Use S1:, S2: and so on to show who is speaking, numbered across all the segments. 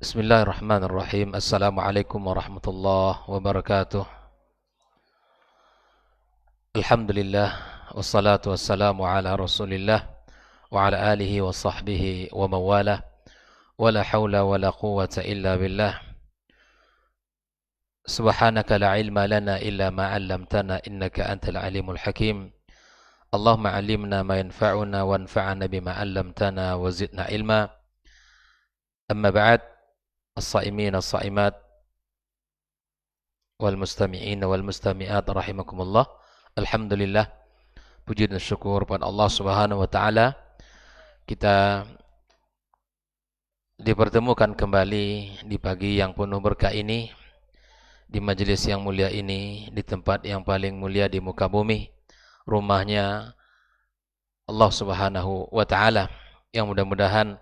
S1: Bismillahirrahmanirrahim. Assalamualaikum warahmatullahi wabarakatuh. Alhamdulillah wassalatu wassalamu ala Rasulillah wa ala alihi wa sahbihi wa mawalah. Wa la haula wa la quwwata illa billah. Subhanaka la ilma lana illa ma 'allamtana innaka antal alimul hakim. Allahumma 'allimna ma yanfa'una wanfa'na bima 'allamtana wa zidna ilma. Amma ba'd. As-saimin as-saimat wal mustami'in wal mustami'at rahimakumullah. Alhamdulillah, puji dan syukur pada Allah Subhanahu wa taala, kita dipertemukan kembali di pagi yang penuh berkah ini, di majelis yang mulia ini, di tempat yang paling mulia di muka bumi, rumahnya Allah Subhanahu wa taala, yang mudah-mudahan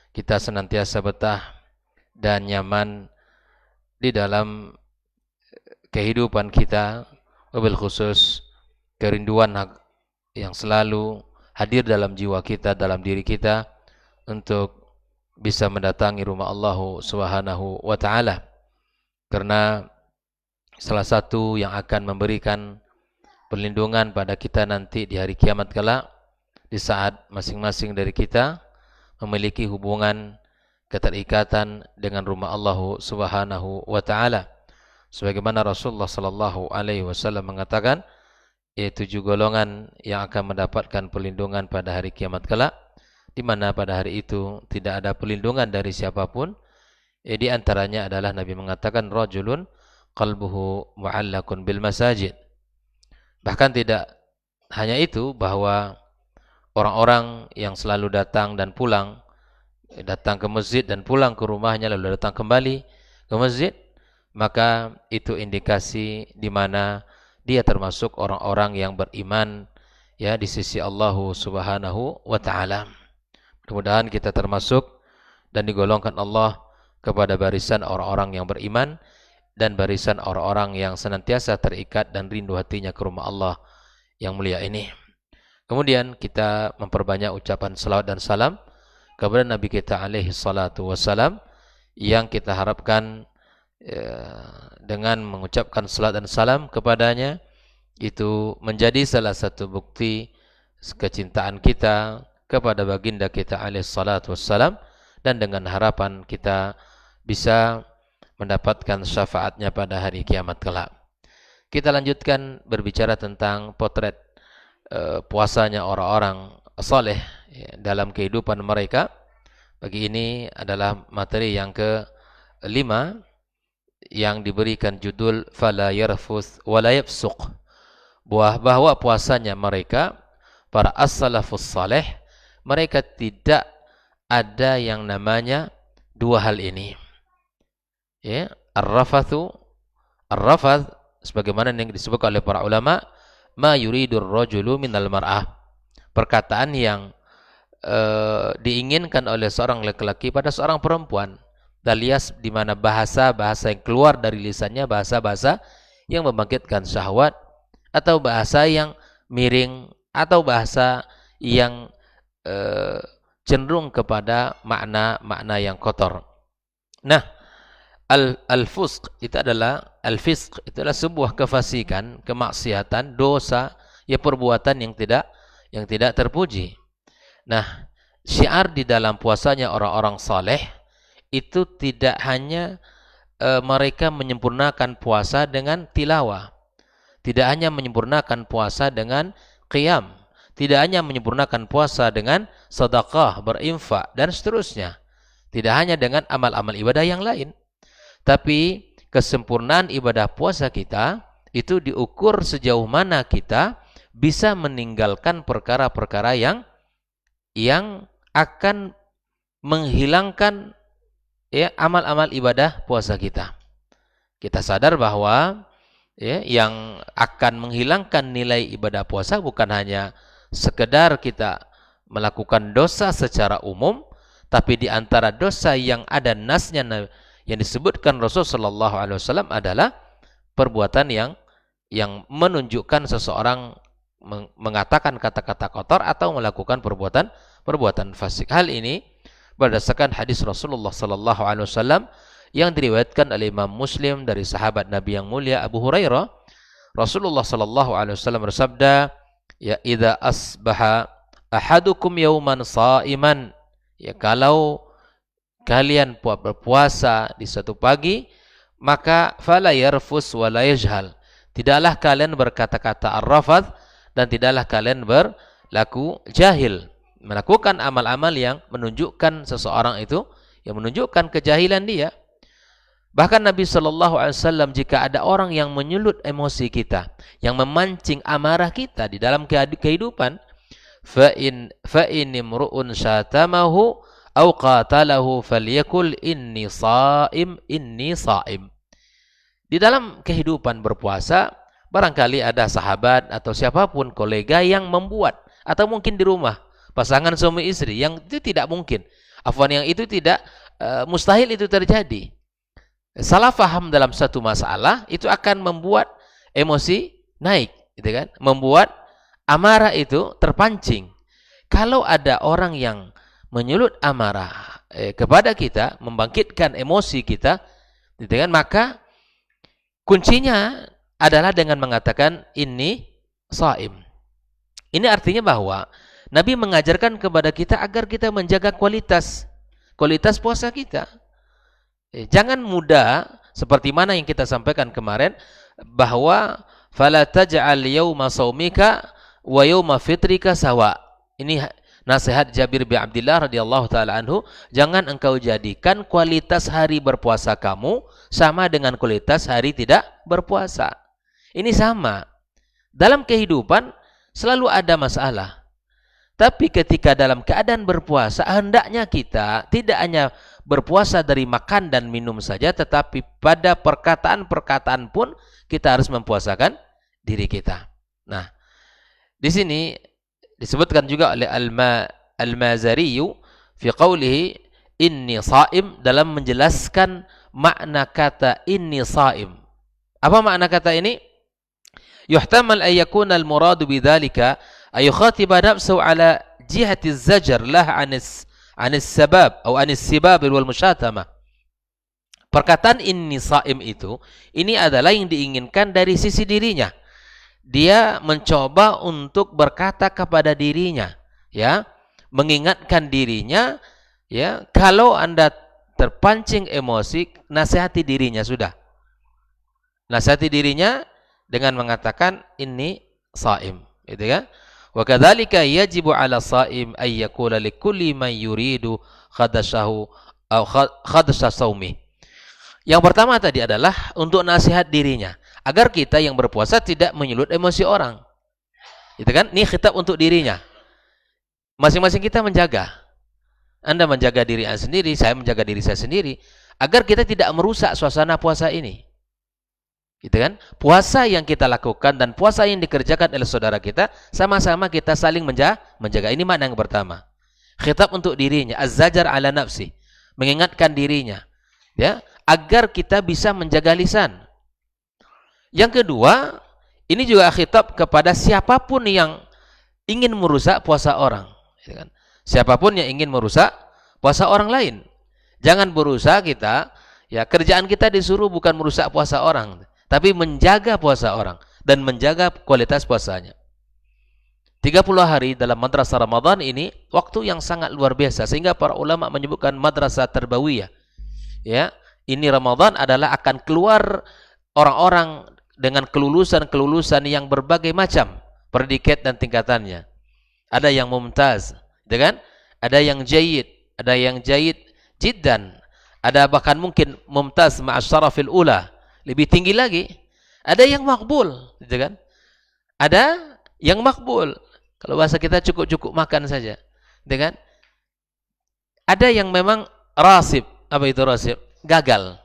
S1: kita senantiasa betah dan nyaman di dalam kehidupan kita, wabil khusus kerinduan yang selalu hadir dalam jiwa kita, dalam diri kita, untuk bisa mendatangi rumah Allah Subhanahu wa taala. Karena salah satu yang akan memberikan perlindungan pada kita nanti di hari kiamat kelak, di saat masing-masing dari kita memiliki hubungan keterikatan dengan rumah Allah Subhanahu wa taala. Sebagaimana Rasulullah sallallahu alaihi wasallam mengatakan, yaitu 7 golongan yang akan mendapatkan perlindungan pada hari kiamat kelak, di mana pada hari itu tidak ada perlindungan dari siapapun. Di antaranya adalah Nabi mengatakan rajulun qalbuhu mu'allaqun bil masajid. Bahkan tidak hanya itu, bahwa orang-orang yang selalu datang dan pulang, datang ke masjid dan pulang ke rumahnya lalu datang kembali ke masjid, maka itu indikasi di mana dia termasuk orang-orang yang beriman ya di sisi Allah Subhanahu wa taala. Mudah-mudahan kita termasuk dan digolongkan Allah kepada barisan orang-orang yang beriman dan barisan orang-orang yang senantiasa terikat dan rindu hatinya ke rumah Allah yang mulia ini. Kemudian kita memperbanyak ucapan salawat dan salam kepada Nabi kita alaihi salatu wassalam, yang kita harapkan dengan mengucapkan salat dan salam kepadanya itu menjadi salah satu bukti kecintaan kita kepada baginda kita alaihi salatu wassalam, dan dengan harapan kita bisa mendapatkan syafaatnya pada hari kiamat kelak. Kita lanjutkan berbicara tentang potret puasanya orang-orang saleh dalam kehidupan mereka. Bagi ini adalah materi yang ke-5 yang diberikan judul fala yarfuth wala yafsuq, bahwa puasanya mereka para as-salafus saleh, mereka tidak ada yang namanya dua hal ini ya, ar-rafathu, ar-rafath sebagaimana yang disebutkan oleh para ulama, ma yuridur rajulu minal mar'ah, perkataan yang diinginkan oleh seorang laki-laki pada seorang perempuan, alias di mana bahasa-bahasa yang keluar dari lisannya bahasa-bahasa yang membangkitkan syahwat, atau bahasa yang miring, atau bahasa yang cenderung kepada makna-makna yang kotor. Nah, al-fusq itu adalah al-fisq itu adalah sebuah kefasikan, kemaksiatan, dosa, ya perbuatan yang tidak terpuji. Nah, syiar di dalam puasanya orang-orang saleh itu tidak hanya mereka menyempurnakan puasa dengan tilawah, tidak hanya menyempurnakan puasa dengan qiyam, tidak hanya menyempurnakan puasa dengan sedekah, berinfak dan seterusnya, tidak hanya dengan amal-amal ibadah yang lain, tapi kesempurnaan ibadah puasa kita itu diukur sejauh mana kita bisa meninggalkan perkara-perkara yang akan menghilangkan ya amal-amal ibadah puasa kita. Kita sadar bahwa ya, yang akan menghilangkan nilai ibadah puasa bukan hanya sekedar kita melakukan dosa secara umum, tapi di antara dosa yang ada nasnya yang disebutkan Rasulullah SAW adalah perbuatan yang menunjukkan seseorang mengatakan kata-kata kotor atau melakukan perbuatan fasik. Hal ini berdasarkan hadis Rasulullah sallallahu alaihi wasallam yang diriwayatkan oleh Imam Muslim dari sahabat Nabi yang mulia Abu Hurairah. Rasulullah sallallahu alaihi wasallam bersabda, ya idza asbaha ahadukum yauman shaiman, ya kalau kalian berpuasa di suatu pagi, maka fala yarfus wa la yajhal, tidaklah kalian berkata-kata ar-rafath dan tidaklah kalian berlaku jahil, melakukan amal-amal yang menunjukkan seseorang itu, yang menunjukkan kejahilan dia. Bahkan Nabi Shallallahu Alaihi Wasallam, jika ada orang yang menyulut emosi kita, yang memancing amarah kita di dalam kehidupan, fa in imru'un syatamahu aw qatalahu falyakul inni shaim inni shaim. Di dalam kehidupan berpuasa, barangkali ada sahabat atau siapapun kolega yang membuat, atau mungkin di rumah pasangan suami istri yang itu tidak mungkin, afwan, yang itu tidak mustahil itu terjadi. Salah faham dalam satu masalah itu akan membuat emosi naik, gitu kan? Membuat amarah itu terpancing. Kalau ada orang yang menyulut amarah kepada kita, membangkitkan emosi kita, gitu kan? Maka kuncinya adalah dengan mengatakan ini shaim. Ini artinya bahwa Nabi mengajarkan kepada kita agar kita menjaga kualitas puasa kita. Jangan mudah seperti mana yang kita sampaikan kemarin, bahwa fala taj'al yauma shaumika wa yauma fitrika sawa. Ini nasihat Jabir bin Abdullah radhiyallahu taala anhu, jangan engkau jadikan kualitas hari berpuasa kamu sama dengan kualitas hari tidak berpuasa. Ini sama. Dalam kehidupan selalu ada masalah. Tapi ketika dalam keadaan berpuasa, hendaknya kita tidak hanya berpuasa dari makan dan minum saja, tetapi pada perkataan-perkataan pun kita harus mempuasakan diri kita. Nah, di sini disebutkan juga oleh Al-Mazari fi qawlihi inni shaim, dalam menjelaskan makna kata inni shaim. Apa makna kata ini? Yuhtamal an yakuna al-muradu bidzalika ay yukhatiba nafsuhu ala jihati az-zajr lah anis sabab atau anis sibab wal musyatamah. Perkataan inni shaim itu, ini adalah yang diinginkan dari sisi dirinya. Dia mencoba untuk berkata kepada dirinya, ya, mengingatkan dirinya, ya, kalau Anda terpancing emosi, nasihati dirinya sudah. Nasihati dirinya dengan mengatakan inni shaim, gitu kan? Wa kadzalika yajibu 'ala shaim ay yaqula likulli man yuridu khadashahu aw khadasha shaumi. Yang pertama tadi adalah untuk nasihat dirinya, agar kita yang berpuasa tidak menyulut emosi orang. Gitu kan? Ini khitab untuk dirinya. Masing-masing kita menjaga. Anda menjaga diri Anda sendiri, saya menjaga diri saya sendiri, agar kita tidak merusak suasana puasa ini. Gitu kan? Puasa yang kita lakukan dan puasa yang dikerjakan oleh saudara kita, sama-sama kita saling menjaga. Ini makna yang pertama. Khitab untuk dirinya, az-zajar ala nafsi, mengingatkan dirinya, ya, agar kita bisa menjaga lisan. Yang kedua, ini juga khitab kepada siapapun yang ingin merusak puasa orang, gitu kan? Siapapun yang ingin merusak puasa orang lain. Jangan berusaha kita, ya, kerjaan kita disuruh bukan merusak puasa orang, tapi menjaga puasa orang dan menjaga kualitas puasanya. 30 hari dalam madrasah Ramadan ini waktu yang sangat luar biasa, sehingga para ulama menyebutkan madrasah tarbawiyah. Ya, ini Ramadan adalah akan keluar orang-orang dengan kelulusan yang berbagai macam predikat dan tingkatannya. Ada yang mumtaz, kan? Ada yang jayyid, ada yang jayyid jiddan, ada bahkan mungkin mumtaz ma'asyarafil ula, lebih tinggi lagi. Ada yang makbul, gitu kan? Ada yang makbul. Kalau bahasa kita cukup-cukup makan saja, gitu kan? Ada yang memang rasib. Apa itu rasib? Gagal.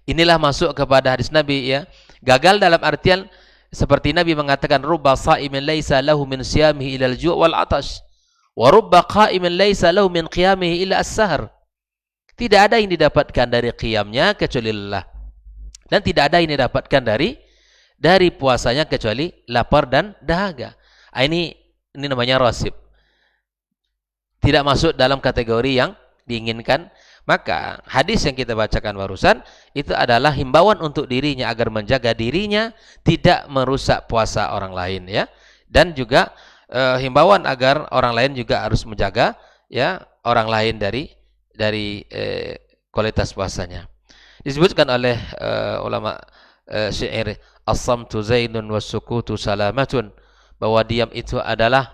S1: Inilah masuk kepada hadis Nabi, ya. Gagal dalam artian seperti Nabi mengatakan, rubba sha'imin laisa lahu min siyamihi ila al-ju' wal 'atash, wa rubba qa'imin laisa lahu min qiyamihi ila as-sahar. Tidak ada yang didapatkan dari qiyamnya kecuali lelah, dan tidak ada yang didapatkan dari puasanya kecuali lapar dan dahaga. Ini namanya rasib. Tidak masuk dalam kategori yang diinginkan. Maka hadis yang kita bacakan barusan itu adalah himbauan untuk dirinya agar menjaga dirinya tidak merusak puasa orang lain, ya. Dan juga himbauan agar orang lain juga harus menjaga, ya, orang lain dari kualitas puasanya. Disebutkan oleh ulama syair, as-samtu zainun was-sukutu salamatun, bahwa diam itu adalah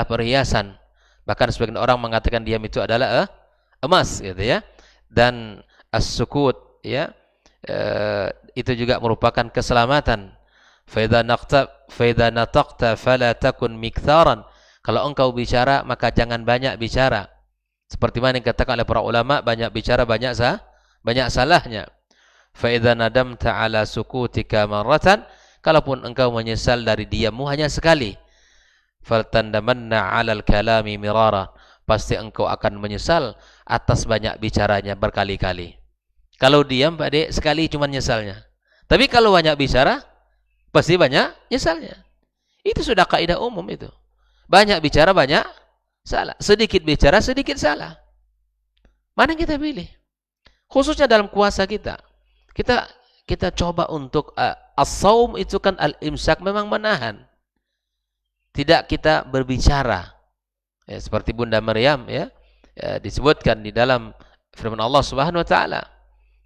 S1: perhiasan. Bahkan sebagian orang mengatakan diam itu adalah emas, gitu ya. Dan as-sukut, ya, itu juga merupakan keselamatan. Fa idza nataqta fala takun miktharan. Kalau engkau bicara maka jangan banyak bicara. Seperti mana yang dikatakan oleh para ulama, banyak bicara banyak salahnya. Fa idza nadamta ala sukutika marratan, kalaupun engkau menyesal dari diammu hanya sekali, faltandamanna 'alal kalami mirara, pasti engkau akan menyesal atas banyak bicaranya berkali-kali. Kalau diam, Pak Dek, sekali cuma nyesalnya. Tapi kalau banyak bicara, pasti banyak nyesalnya. Itu sudah kaidah umum itu. Banyak bicara banyak salah, sedikit bicara sedikit salah. Mana yang kita pilih? Khususnya dalam puasa kita. Kita coba untuk as-saum itu kan al-imsak, memang menahan. Tidak kita berbicara. Ya, seperti Bunda Maryam, ya, disebutkan di dalam firman Allah Subhanahu wa taala,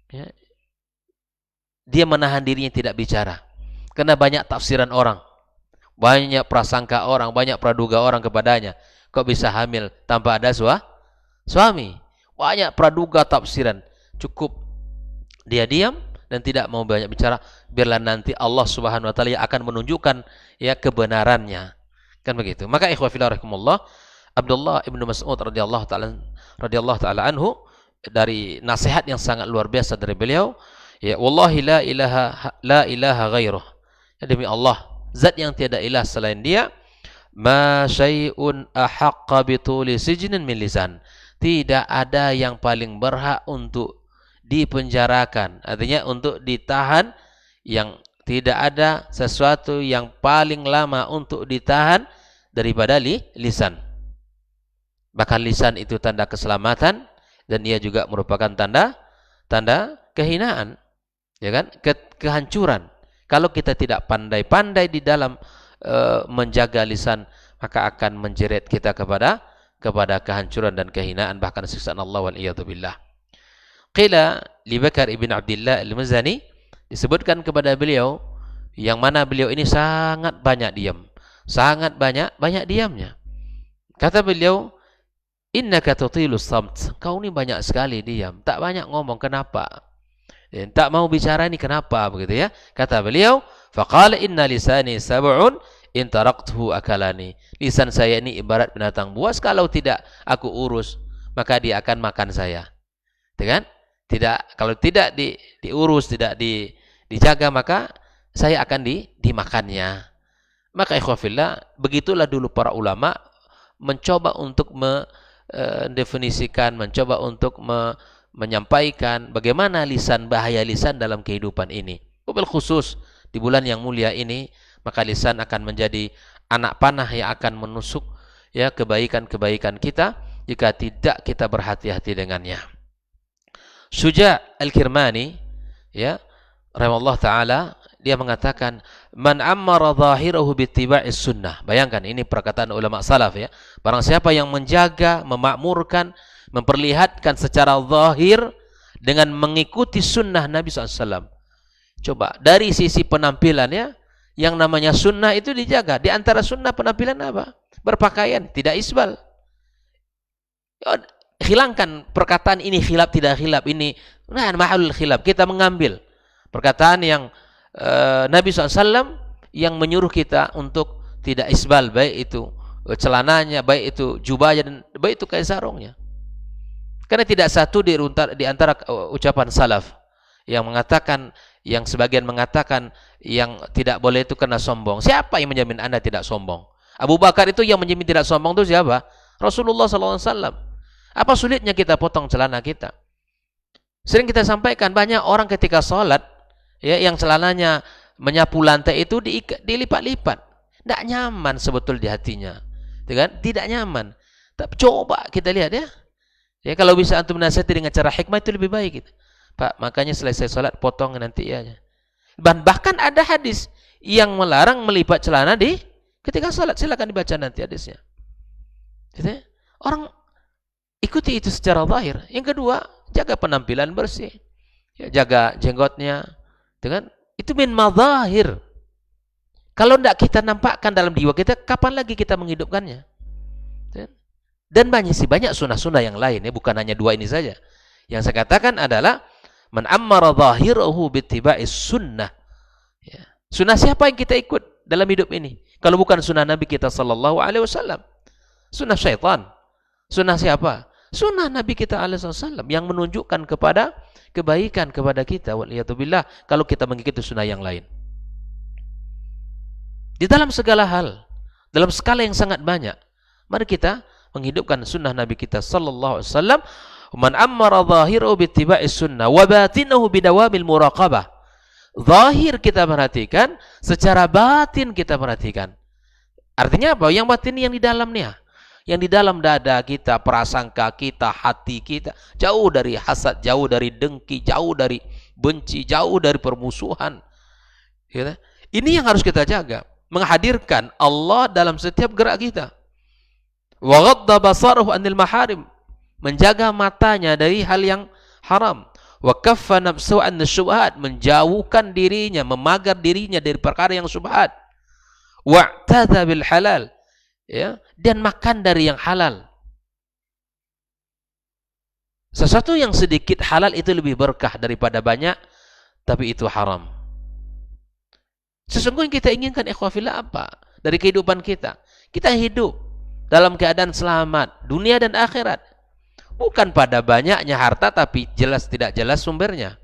S1: ya, dia menahan dirinya tidak bicara karena banyak tafsiran orang, banyak prasangka orang, banyak praduga orang kepadanya. Kok bisa hamil tanpa ada suami? Banyak praduga tafsiran. Cukup dia diam dan tidak mau banyak bicara, biarlah nanti Allah Subhanahu wa taala yang akan menunjukkan, ya, kebenarannya. Kan begitu. Maka ikhwah fillah rahimakumullah, Abdullah ibnu Mas'ud radhiyallahu taala anhu, dari nasihat yang sangat luar biasa dari beliau, ya, wallahi la ilaha ghairuh, ya, demi Allah, zat yang tiada ilah selain dia, ma syai'un ahaqqa bituli sijnin min lisan, tidak ada yang paling berhak untuk dipenjarakan, artinya untuk ditahan, yang tidak ada sesuatu yang paling lama untuk ditahan daripada lisan. Bahkan lisan itu tanda keselamatan, dan ia juga merupakan tanda kehinaan, ya kan, kehancuran. Kalau kita tidak pandai-pandai di dalam menjaga lisan, maka akan menjeret kita kepada kehancuran dan kehinaan, bahkan siksaan Allah wal iyadu billah. Qila li Bakar ibn Abdullah al-Muzani, disebutkan kepada beliau, yang mana beliau ini sangat banyak diam, sangat banyak diamnya. Kata beliau, innaka tutilus samt, kau ini banyak sekali diam, tak banyak ngomong, kenapa? Tak mau bicara ini kenapa, begitu, ya? Kata beliau, faqala inna lisani sab'un in taraktuhu akalani, lisan saya ini ibarat binatang buas, kalau tidak aku urus maka dia akan makan saya. Kan? Kalau tidak diurus, tidak dijaga, maka saya akan dimakannya. Maka ikhwafillah, begitulah dulu para ulama mencoba untuk mendefinisikan, mencoba untuk menyampaikan bagaimana lisan, bahaya lisan dalam kehidupan ini. Wabil khusus di bulan yang mulia ini, maka lisan akan menjadi anak panah yang akan menusuk, ya, kebaikan-kebaikan kita jika tidak kita berhati-hati dengannya. Suja Al-Kirmani, ya, rahimahullah taala, dia mengatakan, man ammara zahirahu bittiba'is sunnah. Bayangkan, ini perkataan ulama salaf, ya. Barang siapa yang menjaga, memakmurkan, memperlihatkan secara zahir dengan mengikuti sunnah Nabi SAW. Coba dari sisi penampilan, ya, yang namanya sunnah itu dijaga. Di antara sunnah penampilan apa? Berpakaian, tidak isbal. Hilangkan perkataan ini khilaf tidak khilaf, ini mahalul khilaf. Kita mengambil perkataan yang Nabi SAW yang menyuruh kita untuk tidak isbal, baik itu celananya, baik itu jubahnya, dan baik itu kain sarungnya. Karena tidak satu di antara ucapan salaf yang mengatakan, yang sebagian mengatakan yang tidak boleh itu karena sombong. Siapa yang menjamin Anda tidak sombong? Abu Bakar itu yang menjamin tidak sombong itu siapa? Rasulullah SAW. Apa sulitnya kita potong celana kita? Sering kita sampaikan, banyak orang ketika sholat, ya, yang celananya menyapu lantai itu dilipat-lipat. Tidak nyaman sebetul di hatinya, kan? Tidak nyaman. Coba kita lihat, ya, Ya kalau bisa antum nasihati dengan cara hikmah itu lebih baik gitu. Pak, makanya selesai salat potong nanti ya. Bahkan ada hadis yang melarang melipat celana di ketika salat. Silakan dibaca nanti hadisnya. Gitu ya? Orang ikuti itu secara zahir. Yang kedua, jaga penampilan bersih. Ya, jaga jenggotnya. Dengan itu min madzahir. Kalau tidak kita nampakkan dalam jiwa kita, kapan lagi kita menghidupkannya? Dan banyak sunnah-sunnah yang lain, ya, bukan hanya dua ini saja. Yang saya katakan adalah man ammara zahirahu bittiba'is sunnah. Ya. Sunnah siapa yang kita ikut dalam hidup ini? Kalau bukan sunnah Nabi kita sallallahu alaihi wasallam. Sunnah syaitan. Sunnah siapa? Sunnah Nabi kita alaihi wasallam yang menunjukkan kepada kebaikan kepada kita. Waliyatubillah kalau kita mengikuti sunnah yang lain. Di dalam segala hal, dalam skala yang sangat banyak, mari kita menghidupkan sunnah Nabi kita sallallahu alaihi wasallam. Man ammara zahirahu bittiba'is sunnah wa batinahu bidawamil muraqabah. Zahir kita perhatikan, secara batin kita perhatikan. Artinya apa? Yang batin yang di dalamnya. Yang di dalam dada kita, prasangka kita, hati kita, jauh dari hasad, jauh dari dengki, jauh dari benci, jauh dari permusuhan. Ini yang harus kita jaga. Menghadirkan Allah dalam setiap gerak kita. Wa ghadda basarahu anil maharim, menjaga matanya dari hal yang haram. Wa kaffa nafsuhu an syubhat, menjauhkan dirinya, memagar dirinya dari perkara yang syubhat. Wa'tadha bil halal, ya, dan makan dari yang halal. Sesuatu yang sedikit halal itu lebih berkah daripada banyak tapi itu haram. Sesungguhnya kita inginkan ikhwafillah apa? Dari kehidupan kita. Kita hidup dalam keadaan selamat, dunia dan akhirat. Bukan pada banyaknya harta, tapi jelas tidak jelas sumbernya.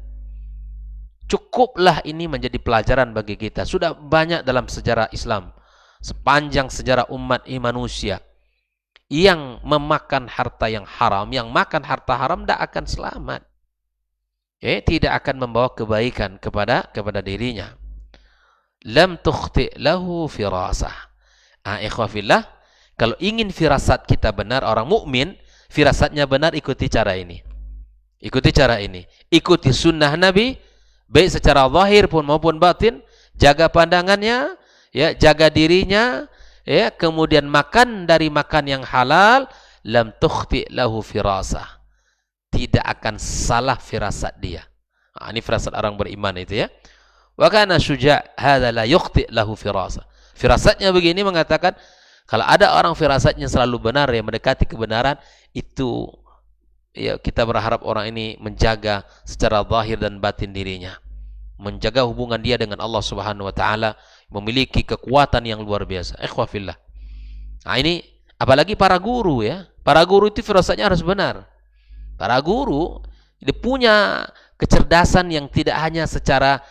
S1: Cukuplah ini menjadi pelajaran bagi kita. Sudah banyak dalam sejarah Islam, sepanjang sejarah umat manusia, yang memakan harta yang haram, yang makan harta haram tidak akan selamat. Tidak akan membawa kebaikan kepada dirinya. Lam tukhti lahu firasah. Ikhwafillah, kalau ingin firasat kita benar, orang mukmin firasatnya benar, ikuti cara ini. Ikuti cara ini. Ikuti sunnah Nabi, baik secara zahir pun maupun batin. Jaga pandangannya, ya, jaga dirinya, ya, kemudian makan dari makan yang halal. Lam tukhti lahu firasah. Tidak akan salah firasat dia. Ini firasat orang beriman itu, ya. Wa kana syuja' hadza la yukhti lahu firasah. Firasatnya begini, mengatakan kalau ada orang firasatnya selalu benar, yang mendekati kebenaran, itu ya kita berharap orang ini menjaga secara zahir dan batin dirinya, menjaga hubungan dia dengan Allah Subhanahu wa taala, memiliki kekuatan yang luar biasa. Ikhwafillah. Ini apalagi para guru, ya. Para guru itu firasatnya harus benar. Para guru dia punya kecerdasan yang tidak hanya secara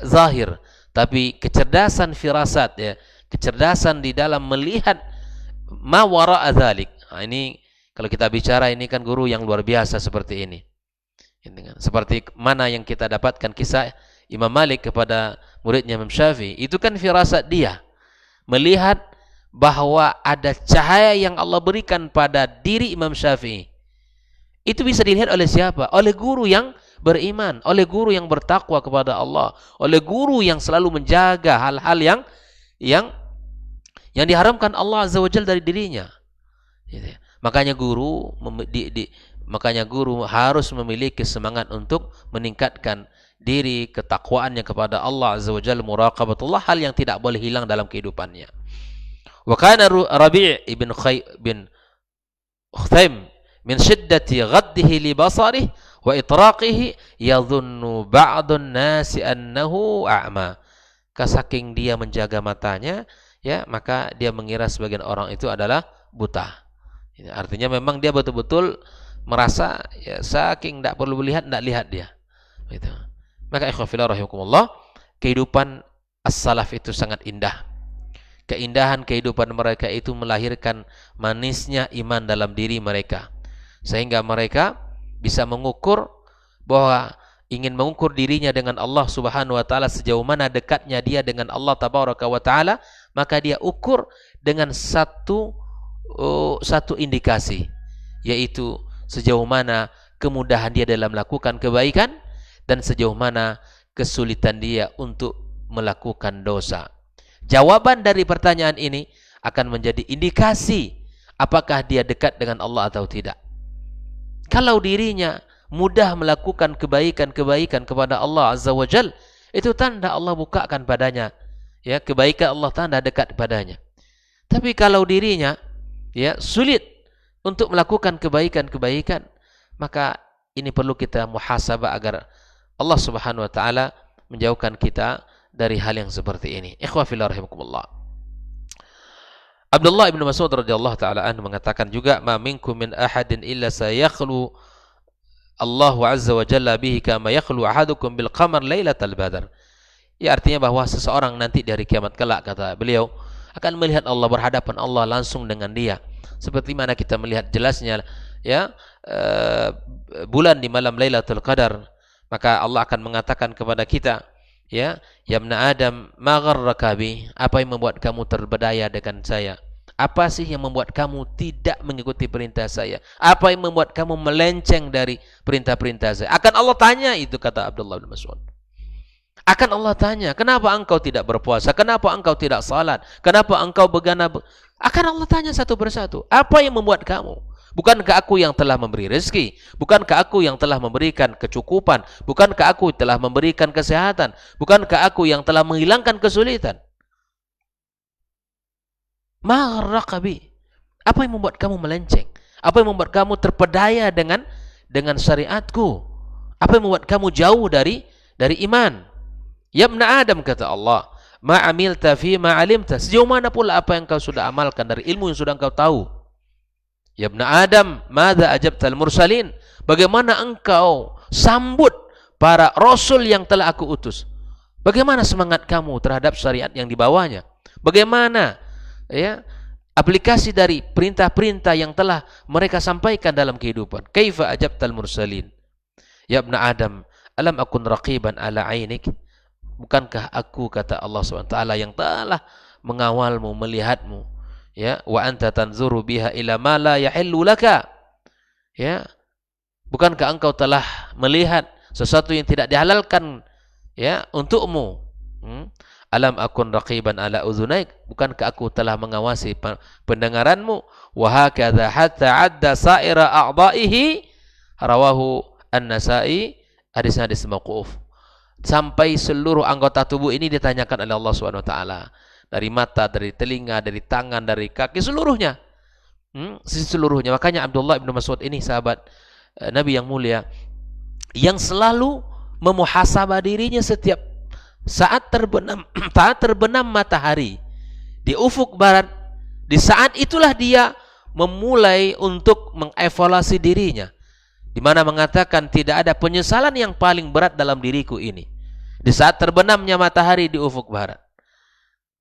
S1: zahir, tapi kecerdasan firasat, ya, kecerdasan di dalam melihat ma wara'a dzalik. Ini kalau kita bicara, ini kan guru yang luar biasa seperti ini. Seperti mana yang kita dapatkan kisah Imam Malik kepada muridnya Imam Syafi'i, itu kan firasat dia melihat bahwa ada cahaya yang Allah berikan pada diri Imam Syafi'i. Itu bisa dilihat oleh siapa? Oleh guru yang beriman, oleh guru yang bertakwa kepada Allah, oleh guru yang selalu menjaga hal-hal yang diharamkan Allah Azza wa Jalla dari dirinya. Makanya guru harus memiliki semangat untuk meningkatkan diri, ketakwaannya kepada Allah Azza wa Jalla, muraqabatullah, hal yang tidak boleh hilang dalam kehidupannya. Wa kana Rabi' bin Khutham min shiddati ghaddihi li basarihi wa itraqihi yadhunnu ba'dun nasi annahu a'ma. Saking dia menjaga matanya, ya, maka dia mengira sebagian orang itu adalah buta. Artinya memang dia betul-betul merasa, ya, saking tidak perlu melihat, tidak lihat dia. Gitu. Maka ikhwafillah rahimakumullah, kehidupan as-salaf itu sangat indah. Keindahan kehidupan mereka itu melahirkan manisnya iman dalam diri mereka, sehingga mereka bisa mengukur bahwa ingin mengukur dirinya dengan Allah Subhanahu wa taala, sejauh mana dekatnya dia dengan Allah Tabaraka wa taala, maka dia ukur dengan satu indikasi, yaitu sejauh mana kemudahan dia dalam melakukan kebaikan dan sejauh mana kesulitan dia untuk melakukan dosa. Jawaban dari pertanyaan ini akan menjadi indikasi apakah dia dekat dengan Allah atau tidak. Kalau dirinya mudah melakukan kebaikan-kebaikan kepada Allah Azza wa Jal, itu tanda Allah bukakan padanya, ya, kebaikan Allah, tanda dekat padanya. Tapi kalau dirinya, ya, sulit untuk melakukan kebaikan-kebaikan, maka ini perlu kita muhasabah agar Allah Subhanahu wa taala menjauhkan kita dari hal yang seperti ini. Ikhwah fillah rahimakumullah. Abdullah bin Mas'ud radhiyallahu taala anhu mengatakan juga, "Ma minkum min ahadin illa sayakhlu Allah azza wa jalla bihi kama yakhlu ahadukum bil qamar lailatal badar." Ya, artinya bahwa seseorang nanti di hari kiamat kelak, kata beliau, akan melihat Allah, berhadapan Allah langsung dengan dia, seperti mana kita melihat jelasnya, ya, bulan di malam Lailatul Qadar. Maka Allah akan mengatakan kepada kita, ya, ya ibna Adam, ma gharraka bi, apa yang membuat kamu terbedaya dengan saya? Apa sih yang membuat kamu tidak mengikuti perintah saya? Apa yang membuat kamu melenceng dari perintah-perintah saya? Akan Allah tanya itu, kata Abdullah bin Mas'ud. Akan Allah tanya, kenapa engkau tidak berpuasa? Kenapa engkau tidak salat? Kenapa engkau begana? Akan Allah tanya satu persatu. Apa yang membuat kamu? Bukankah aku yang telah memberi rezeki? Bukankah aku yang telah memberikan kecukupan? Bukankah aku telah memberikan kesehatan? Bukankah aku yang telah menghilangkan kesulitan? Ma gharraka bi? Apa yang membuat kamu melenceng? Apa yang membuat kamu terpedaya dengan syariatku? Apa yang membuat kamu jauh dari iman? Ya ibna Adam, kata Allah, ma amilta fi ma alimta, sejauh mana pula apa yang kau sudah amalkan dari ilmu yang sudah engkau tahu. Ya ibna Adam, madza ajabtal mursalin, bagaimana engkau sambut para rasul yang telah aku utus? Bagaimana semangat kamu terhadap syariat yang dibawanya? Bagaimana, ya, aplikasi dari perintah-perintah yang telah mereka sampaikan dalam kehidupan? Kaifa ajabtal mursalin? Ya ibna Adam, alam akun raqiban ala ainik? Bukankah aku, kata Allah SWT, yang telah mengawalmu, melihatmu, ya, wa anta tanzuru biha ila ma la yahillu laka, ya, bukankah engkau telah melihat sesuatu yang tidak dihalalkan, ya, untukmu? Alam akun raqiban ala uzunaik, bukankah aku telah mengawasi pendengaranmu? Wa hakadha hatta adda sa'ira a'dha'ihi, rawahu an-Nasa'i, hadis mauquf. Sampai seluruh anggota tubuh ini ditanyakan oleh Allah SWT, dari mata, dari telinga, dari tangan, dari kaki, seluruhnya, seluruhnya. Makanya Abdullah bin Mas'ud ini sahabat Nabi yang mulia, yang selalu memuhasabah dirinya setiap saat terbenam matahari di ufuk barat. Di saat itulah dia memulai untuk mengevaluasi dirinya, di mana mengatakan tidak ada penyesalan yang paling berat dalam diriku ini di saat terbenamnya matahari di ufuk barat.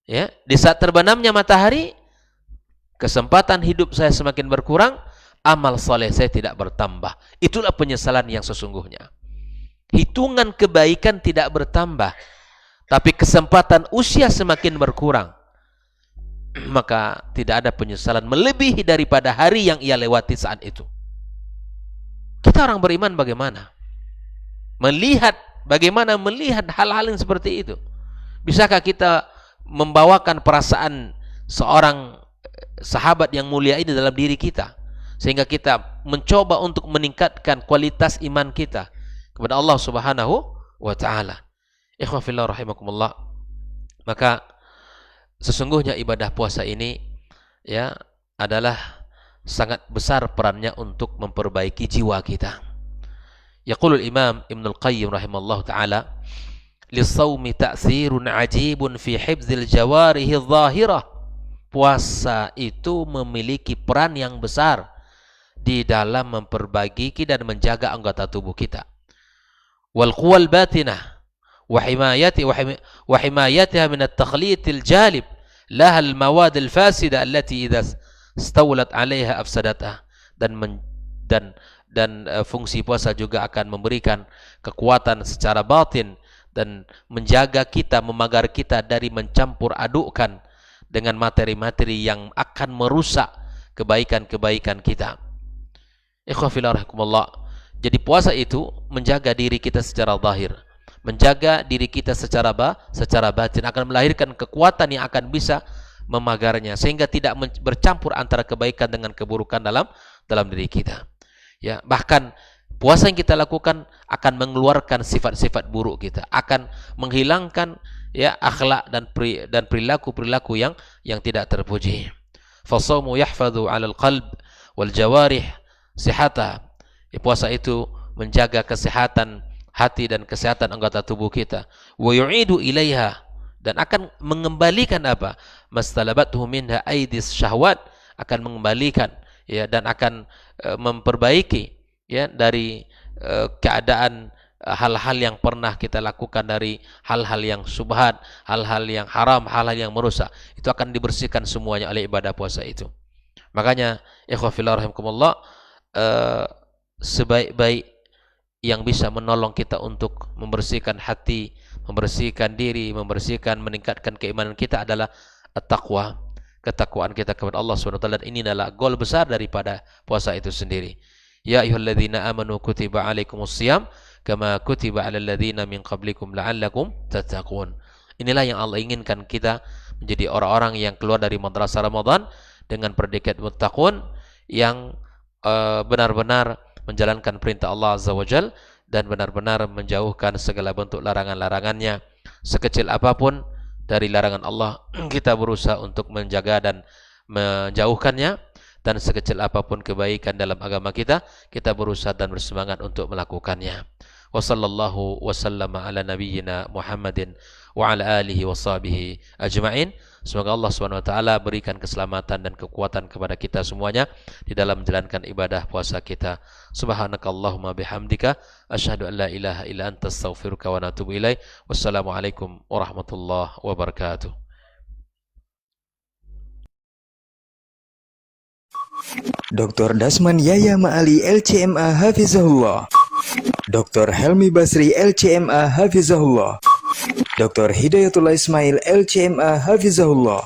S1: Ya, di saat terbenamnya matahari, kesempatan hidup saya semakin berkurang, amal soleh saya tidak bertambah. Itulah penyesalan yang sesungguhnya. Hitungan kebaikan tidak bertambah, tapi kesempatan usia semakin berkurang. Maka tidak ada penyesalan melebihi daripada hari yang ia lewati saat itu. Kita orang beriman bagaimana? Bagaimana melihat hal-hal yang seperti itu? Bisakah kita membawakan perasaan seorang sahabat yang mulia ini dalam diri kita, sehingga kita mencoba untuk meningkatkan kualitas iman kita kepada Allah Subhanahu wa taala? Ikhwah fillah rahimakumullah. Maka sesungguhnya ibadah puasa ini, ya, adalah sangat besar perannya untuk memperbaiki jiwa kita. Yaqulul Imam Ibnul Qayyim rahimallahu ta'ala, "Lis-shaumi ta'thirun 'ajibun fi hifdzil jawarihi adh-dhahirah." Puasa itu memiliki peran yang besar di dalam memperbaiki dan menjaga anggota tubuh kita. Wal quwwal batinah wa himayatiha min at-takhlitil jalib laha al-mawad al-fasida allati idza istawlat 'alayha afsadatha. Dan fungsi puasa juga akan memberikan kekuatan secara batin dan menjaga kita, memagar kita dari mencampur adukkan dengan materi-materi yang akan merusak kebaikan-kebaikan kita. Ikhwafillah rahimakumullah. Jadi puasa itu menjaga diri kita secara zahir, menjaga diri kita secara batin, akan melahirkan kekuatan yang akan bisa memagarnya sehingga tidak bercampur antara kebaikan dengan keburukan dalam diri kita. Ya, bahkan puasa yang kita lakukan akan mengeluarkan sifat-sifat buruk kita, akan menghilangkan ya akhlak dan perilaku-perilaku yang tidak terpuji. Fasaumu yahfadhu 'alal qalb wal jawarih sihata. Ya, puasa itu menjaga kesehatan hati dan kesehatan anggota tubuh kita. Wa yu'idu ilaiha, dan akan mengembalikan apa? Mastalabathu minha aidis syahwat, akan mengembalikan ya, dan akan memperbaiki ya dari keadaan hal-hal yang pernah kita lakukan, dari hal-hal yang subhat, hal-hal yang haram, hal-hal yang merusak. Itu akan dibersihkan semuanya oleh ibadah puasa itu. Makanya ikhwah fillah rahimakumullah, sebaik-baik yang bisa menolong kita untuk membersihkan hati, membersihkan diri, meningkatkan keimanan kita adalah at-taqwa, ketakwaan kita kepada Allah SWT. Dan ini adalah goal besar daripada puasa itu sendiri. Ya ayyuhalladzina amanu kutiba alaikumusiyam kama kutiba alal ladzina min qablikum la'allakum tattaqun. Inilah yang Allah inginkan, kita menjadi orang-orang yang keluar dari madrasah Ramadan dengan predikat muttaqun, yang benar-benar menjalankan perintah Allah Azza wa Jal dan benar-benar menjauhkan segala bentuk larangan-larangannya. Sekecil apapun dari larangan Allah, kita berusaha untuk menjaga dan menjauhkannya, dan sekecil apapun kebaikan dalam agama kita, kita berusaha dan bersemangat untuk melakukannya. Wa sallallahu wa sallama ala nabiyyina Muhammadin wa ala alihi wa sahbihi ajma'in. Semoga Allah SWT berikan keselamatan dan kekuatan kepada kita semuanya di dalam menjalankan ibadah puasa kita. Subhanakallahumma bihamdika asyhadu an la ilaha illa anta astaghfiruka wa atubu ilaik. Wassalamualaikum warahmatullahi wabarakatuh.
S2: Dr. Dasman Yahya Ma'ali LCMA Hafizahullah, Dr. Helmi Basri LCMA Hafizahullah, Dr. Hidayatullah Ismail LCMA Hafizahullah,